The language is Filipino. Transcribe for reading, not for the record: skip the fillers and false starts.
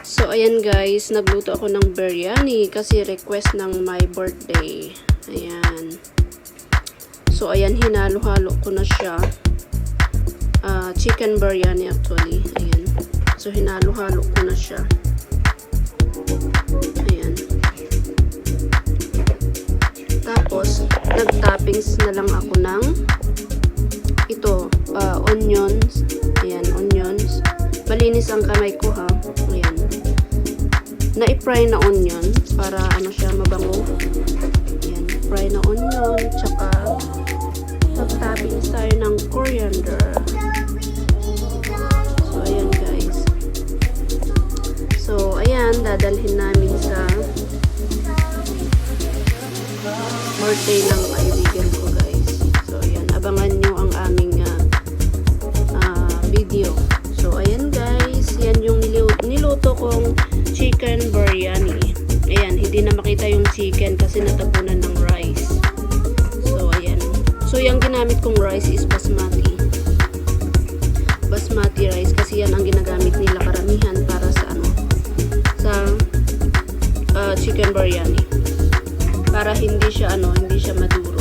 So, ayan guys, nagluto ako ng biryani kasi request ng my birthday. Ayan. So, ayan, hinalo-halo ko na siya. Chicken biryani actually. Ayan. So, hinalo-halo ko na siya. Ayan. Tapos, nag-toppings na lang ako ng ito, onions. Ayan, onions. Malinis ang kamay ko ha. Ayan. Na-fry na onion para ano siya mabango. Ayan, fry na onion. Tsaka mag-toppings tayo ng coriander. So, ayan guys. So, ayan, dadalhin namin sa birthday ng kaibigan ko guys. So, ayan, abangan nyo ang aming video. So, ayan guys, yan yung niluto kong chicken biryani. Ayan, hindi na makita yung chicken kasi natapunan ng rice. So, ayan. So, yung ginamit kong rice is basmati. Basmati rice kasi yan ang ginagamit nila karamihan para sa ano, sa chicken biryani. Para hindi siya ano, hindi siya maduro.